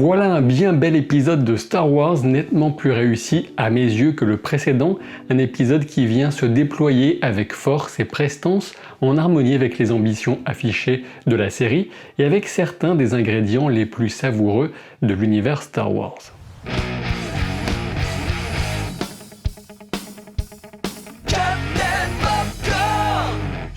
Voilà un bien bel épisode de Star Wars, nettement plus réussi à mes yeux que le précédent, un épisode qui vient se déployer avec force et prestance, en harmonie avec les ambitions affichées de la série et avec certains des ingrédients les plus savoureux de l'univers Star Wars.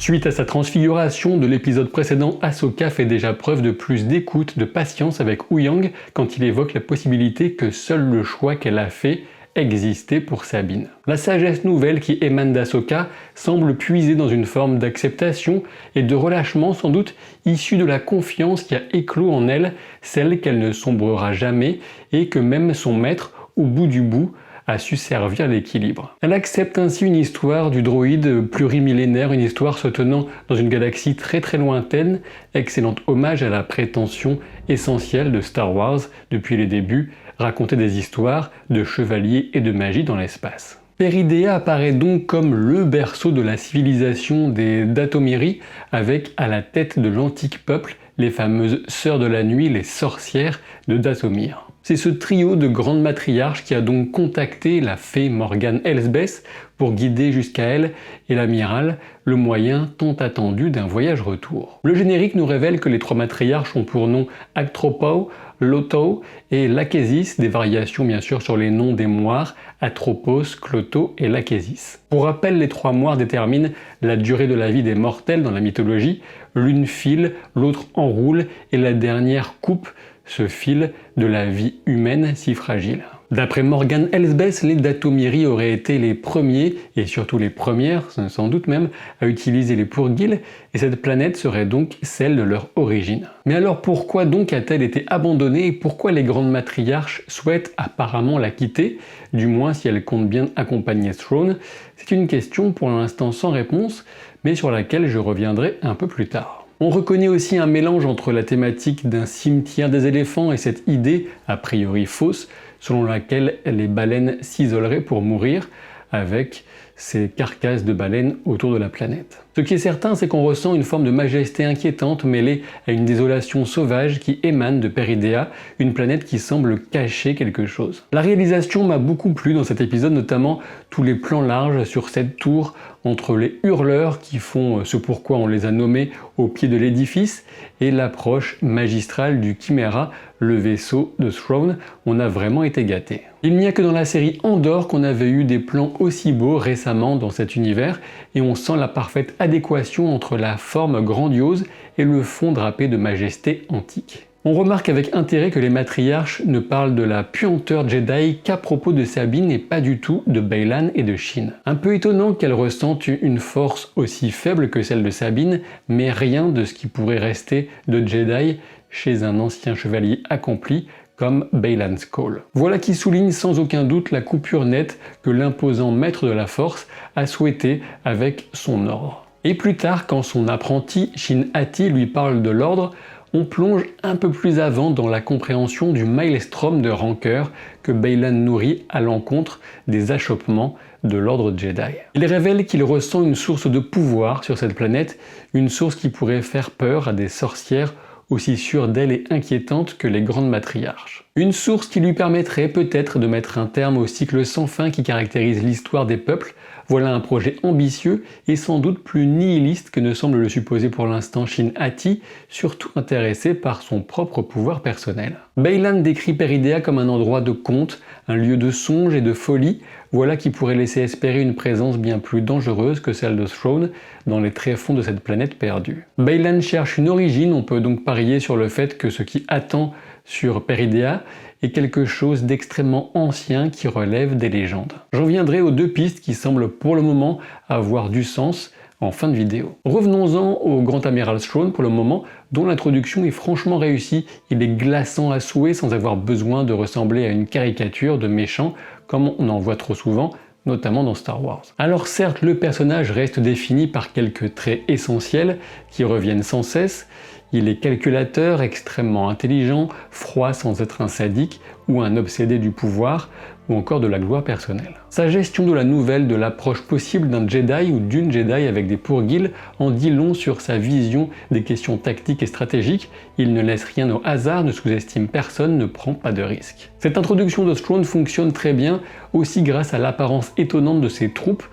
Suite à sa transfiguration de l'épisode précédent, Ahsoka fait déjà preuve de plus d'écoute, de patience avec Huyang quand il évoque la possibilité que seul le choix qu'elle a fait existait pour Sabine. La sagesse nouvelle qui émane d'Ahsoka semble puiser dans une forme d'acceptation et de relâchement sans doute issue de la confiance qui a éclos en elle, celle qu'elle ne sombrera jamais et que même son maître, au bout du bout, a su servir l'équilibre. Elle accepte ainsi une histoire du droïde plurimillénaire, une histoire se tenant dans une galaxie très lointaine, excellent hommage à la prétention essentielle de Star Wars depuis les débuts, raconter des histoires de chevaliers et de magie dans l'espace. Peridea apparaît donc comme le berceau de la civilisation des Dathomiri, avec à la tête de l'antique peuple les fameuses Sœurs de la Nuit, les sorcières de Dathomir. C'est ce trio de grandes matriarches qui a donc contacté la fée Morgane Elsbeth pour guider jusqu'à elle et l'amiral le moyen tant attendu d'un voyage retour. Le générique nous révèle que les trois matriarches ont pour nom Atropos, Loto et Lachesis, des variations bien sûr sur les noms des moires Atropos, Cloto et Lachesis. Pour rappel, les trois moires déterminent la durée de la vie des mortels dans la mythologie. L'une file, l'autre enroule et la dernière coupe ce fil de la vie humaine si fragile. D'après Morgane Elsbeth, les Dathomiri auraient été les premiers, et surtout les premières, sans doute même, à utiliser les Purrgil, et cette planète serait donc celle de leur origine. Mais alors pourquoi donc a-t-elle été abandonnée, et pourquoi les grandes matriarches souhaitent apparemment la quitter, du moins si elles comptent bien accompagner Thrawn? C'est une question pour l'instant sans réponse, mais sur laquelle je reviendrai un peu plus tard. On reconnaît aussi un mélange entre la thématique d'un cimetière des éléphants et cette idée, a priori fausse, selon laquelle les baleines s'isoleraient pour mourir, avec ces carcasses de baleines autour de la planète. Ce qui est certain, c'est qu'on ressent une forme de majesté inquiétante mêlée à une désolation sauvage qui émane de Peridea, une planète qui semble cacher quelque chose. La réalisation m'a beaucoup plu dans cet épisode, notamment tous les plans larges sur cette tour entre les hurleurs qui font ce pourquoi on les a nommés au pied de l'édifice et l'approche magistrale du Chimera, le vaisseau de Thrawn. On a vraiment été gâtés. Il n'y a que dans la série Andor qu'on avait eu des plans aussi beaux récemment dans cet univers et on sent la parfaite adéquation entre la forme grandiose et le fond drapé de majesté antique. On remarque avec intérêt que les matriarches ne parlent de la puanteur Jedi qu'à propos de Sabine et pas du tout de Baylan et de Shin. Un peu étonnant qu'elles ressentent une force aussi faible que celle de Sabine, mais rien de ce qui pourrait rester de Jedi chez un ancien chevalier accompli comme Baylan Skoll. Voilà qui souligne sans aucun doute la coupure nette que l'imposant maître de la force a souhaité avec son ordre. Et plus tard, quand son apprenti Shin Hati lui parle de l'ordre, on plonge un peu plus avant dans la compréhension du maelstrom de rancœur que Baylan nourrit à l'encontre des achoppements de l'ordre Jedi. Il révèle qu'il ressent une source de pouvoir sur cette planète, une source qui pourrait faire peur à des sorcières aussi sûres d'elle et inquiétantes que les grandes matriarches. Une source qui lui permettrait peut-être de mettre un terme au cycle sans fin qui caractérise l'histoire des peuples. Voilà un projet ambitieux et sans doute plus nihiliste que ne semble le supposer pour l'instant Shin Hati, surtout intéressé par son propre pouvoir personnel. Baylan décrit Peridea comme un endroit de conte, un lieu de songe et de folie, voilà qui pourrait laisser espérer une présence bien plus dangereuse que celle de Thrawn dans les tréfonds de cette planète perdue. Baylan cherche une origine, on peut donc parier sur le fait que ce qui attend sur Peridea est quelque chose d'extrêmement ancien qui relève des légendes. J'en viendrai aux deux pistes qui semblent pour le moment avoir du sens en fin de vidéo. Revenons-en au Grand Amiral Thrawn pour le moment, dont l'introduction est franchement réussie. Il est glaçant à souhait sans avoir besoin de ressembler à une caricature de méchant comme on en voit trop souvent, notamment dans Star Wars. Alors certes, le personnage reste défini par quelques traits essentiels qui reviennent sans cesse. Il est calculateur, extrêmement intelligent, froid sans être un sadique ou un obsédé du pouvoir, ou encore de la gloire personnelle. Sa gestion de la nouvelle de l'approche possible d'un Jedi ou d'une Jedi avec des pourguiles en dit long sur sa vision des questions tactiques et stratégiques. Il ne laisse rien au hasard, ne sous-estime personne, ne prend pas de risques. Cette introduction de Thrawn fonctionne très bien, aussi grâce à l'apparence étonnante de ses troupes,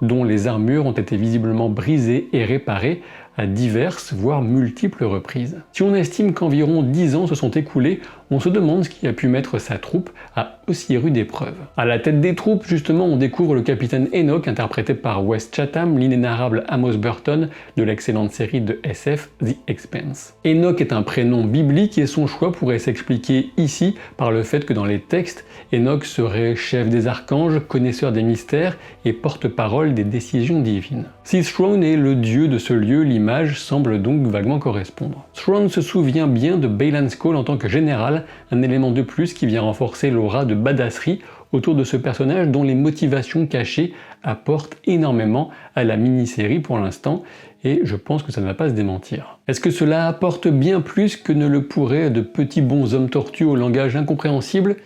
dont les armures ont été visiblement brisées et réparées à diverses, voire multiples reprises. Si on estime qu'environ 10 ans se sont écoulés, on se demande ce qui a pu mettre sa troupe à aussi rude épreuve. À la tête des troupes, justement, on découvre le capitaine Enoch, interprété par Wes Chatham, l'inénarrable Amos Burton de l'excellente série de SF The Expanse. Enoch est un prénom biblique et son choix pourrait s'expliquer ici par le fait que dans les textes, Enoch serait chef des archanges, connaisseur des mystères et porte-parole des décisions divines. Si Thrawn est le dieu de ce lieu, l'image semble donc vaguement correspondre. Thrawn se souvient bien de Baylan Skoll en tant que général, un élément de plus qui vient renforcer l'aura de badasserie autour de ce personnage dont les motivations cachées apportent énormément à la mini-série pour l'instant, et je pense que ça ne va pas se démentir. Est-ce que cela apporte bien plus que ne le pourraient de petits bonshommes tortues au langage incompréhensible ?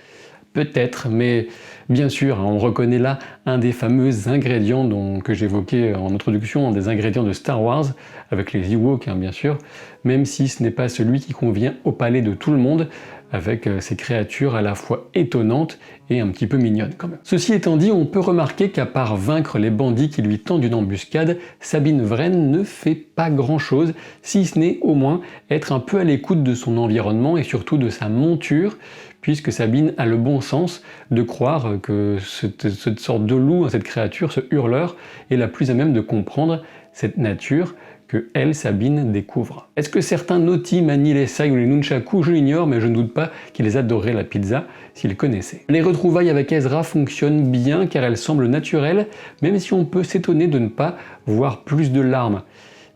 Peut-être, mais bien sûr, on reconnaît là un des fameux ingrédients que j'évoquais en introduction, un des ingrédients de Star Wars, avec les Ewoks bien sûr, même si ce n'est pas celui qui convient au palais de tout le monde, avec ces créatures à la fois étonnantes et un petit peu mignonnes quand même. Ceci étant dit, on peut remarquer qu'à part vaincre les bandits qui lui tendent une embuscade, Sabine Wren ne fait pas grand chose, si ce n'est au moins être un peu à l'écoute de son environnement et surtout de sa monture, puisque Sabine a le bon sens de croire que cette sorte de loup, cette créature, ce hurleur, est la plus à même de comprendre cette nature que elle, Sabine, découvre. Est-ce que certains Naughty manient les saïs ou les nunchaku? Je l'ignore, mais je ne doute pas qu'ils adoreraient la pizza s'ils connaissaient. Les retrouvailles avec Ezra fonctionnent bien car elles semblent naturelles, même si on peut s'étonner de ne pas voir plus de larmes.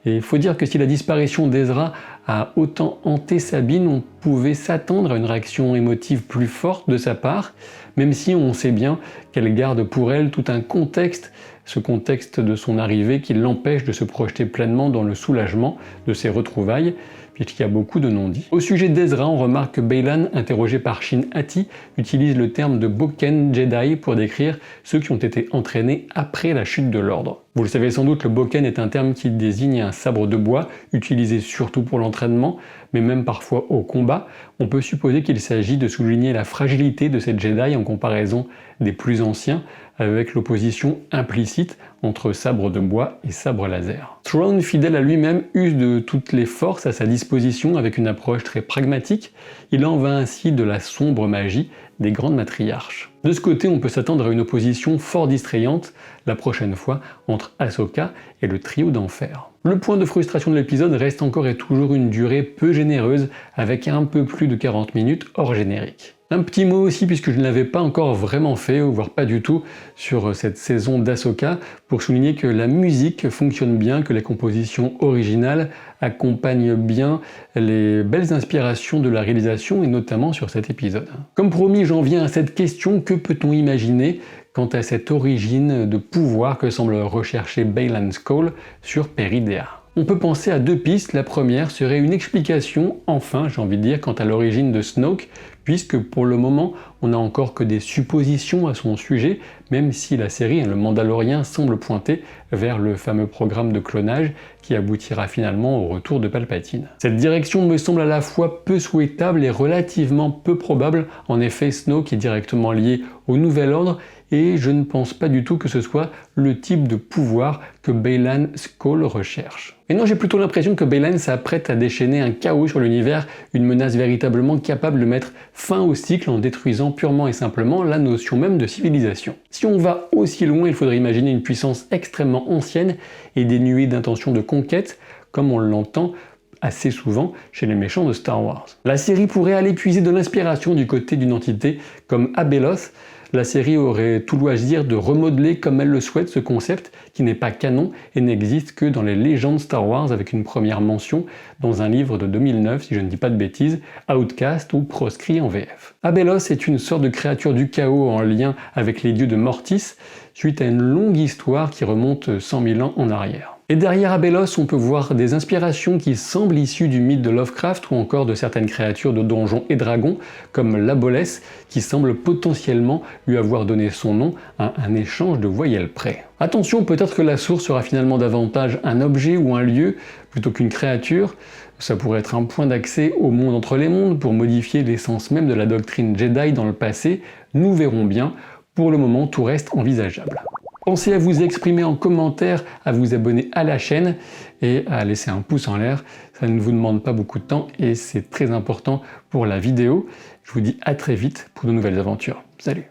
Et il faut dire que si la disparition d'Ezra a autant hanté Sabine, on pouvait s'attendre à une réaction émotive plus forte de sa part, même si on sait bien qu'elle garde pour elle tout un contexte, ce contexte de son arrivée qui l'empêche de se projeter pleinement dans le soulagement de ses retrouvailles, puisqu'il y a beaucoup de non-dits. Au sujet d'Ezra, on remarque que Baylan, interrogé par Shin Hati, utilise le terme de Boken Jedi pour décrire ceux qui ont été entraînés après la chute de l'ordre. Vous le savez sans doute, le Boken est un terme qui désigne un sabre de bois, utilisé surtout pour l'entraînement, mais même parfois au combat. On peut supposer qu'il s'agit de souligner la fragilité de ces Jedi en comparaison des plus anciens, avec l'opposition implicite entre sabre de bois et sabre laser. Thrawn, fidèle à lui-même, use de toutes les forces à sa disposition avec une approche très pragmatique. Il en va ainsi de la sombre magie des grandes matriarches. De ce côté, on peut s'attendre à une opposition fort distrayante la prochaine fois entre Ahsoka et le trio d'enfer. Le point de frustration de l'épisode reste encore et toujours une durée peu généreuse avec un peu plus de 40 minutes hors générique. Un petit mot aussi, puisque je ne l'avais pas encore vraiment fait, voire pas du tout, sur cette saison d'Ahsoka, pour souligner que la musique fonctionne bien, que les compositions originales accompagnent bien les belles inspirations de la réalisation, et notamment sur cet épisode. Comme promis, j'en viens à cette question: que peut-on imaginer quant à cette origine de pouvoir que semble rechercher Baylan Skoll sur Peridea? On peut penser à deux pistes. La première serait une explication, enfin j'ai envie de dire, quant à l'origine de Snoke, puisque pour le moment on n'a encore que des suppositions à son sujet, même si la série Le Mandalorien semble pointer vers le fameux programme de clonage qui aboutira finalement au retour de Palpatine. Cette direction me semble à la fois peu souhaitable et relativement peu probable. En effet, Snoke est directement lié au Nouvel Ordre, et je ne pense pas du tout que ce soit le type de pouvoir que Baylan Skoll recherche. Et non, j'ai plutôt l'impression que Baylan s'apprête à déchaîner un chaos sur l'univers, une menace véritablement capable de mettre fin au cycle en détruisant purement et simplement la notion même de civilisation. Si on va aussi loin, il faudrait imaginer une puissance extrêmement ancienne et dénuée d'intention de conquête, comme on l'entend assez souvent chez les méchants de Star Wars. La série pourrait aller puiser de l'inspiration du côté d'une entité comme Abeloth. La série aurait tout loisir de remodeler comme elle le souhaite ce concept qui n'est pas canon et n'existe que dans les légendes Star Wars, avec une première mention dans un livre de 2009, si je ne dis pas de bêtises, Outcast ou proscrit en VF. Abeloth est une sorte de créature du chaos en lien avec les dieux de Mortis, suite à une longue histoire qui remonte 100 000 ans en arrière. Et derrière Abelos, on peut voir des inspirations qui semblent issues du mythe de Lovecraft ou encore de certaines créatures de Donjons et Dragons, comme l'Aboleth, qui semble potentiellement lui avoir donné son nom à un échange de voyelles près. Attention, peut-être que la source sera finalement davantage un objet ou un lieu plutôt qu'une créature. Ça pourrait être un point d'accès au monde entre les mondes pour modifier l'essence même de la doctrine Jedi dans le passé. Nous verrons bien. Pour le moment, tout reste envisageable. Pensez à vous exprimer en commentaire, à vous abonner à la chaîne et à laisser un pouce en l'air. Ça ne vous demande pas beaucoup de temps et c'est très important pour la vidéo. Je vous dis à très vite pour de nouvelles aventures. Salut!